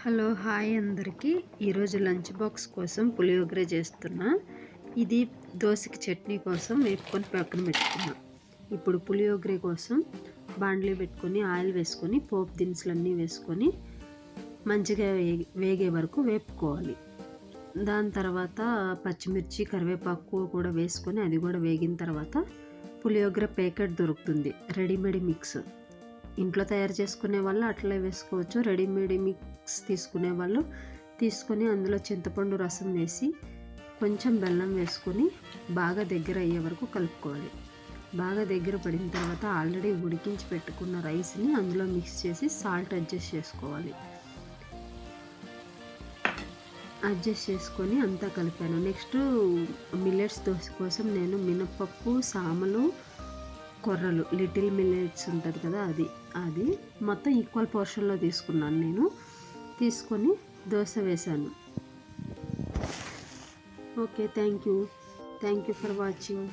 Hello hi అందరికీ ఈరోజు lunch box కోసం పులియోగర చేస్తున్నా. ఇది దోశకి చట్నీ కోసం వేపుకొని పక్కన పెట్టుకున్నా. ఇప్పుడు పులియోగర కోసం బాండ్లీ పెట్టుకొని ఆయిల్ వేసుకొని పోపు దినుసులన్నీ వేసుకొని మంచిగా వేగే వరకు వేపుకోవాలి. దాని తర్వాత పచ్చిమిర్చి కరివేపాకు కూడా వేసుకొని అది కూడా వేగిన తర్వాత పులియోగర ప్యాకెట్ దొరుకుతుంది, రెడీమేడ్ మిక్స్. ఇంట్లో తయారు చేసుకునే వాళ్ళు అట్లే వేసుకోవచ్చు, రెడీమేడ్ మిక్స్ తీసుకునే వాళ్ళు తీసుకొని అందులో చింతపండు రసం వేసి కొంచెం బెల్లం వేసుకొని బాగా దగ్గర అయ్యే వరకు కలుపుకోవాలి. బాగా దగ్గర పడిన తర్వాత ఆల్రెడీ ఉడికించి పెట్టుకున్న రైస్ని అందులో మిక్స్ చేసి సాల్ట్ అడ్జస్ట్ చేసుకోవాలి. అడ్జస్ట్ చేసుకొని అంతా కలిపాను. నెక్స్ట్ మిల్లెట్స్ దోశ కోసం నేను మినపప్పు, సామలు, కొర్రలు, లిటిల్ మిల్లెట్స్ ఉంటుంది కదా, అది మొత్తం ఈక్వల్ పోర్షన్లో తీసుకున్నాను. నేను తీసుకొని దోశ వేశాను. Okay, thank you for watching.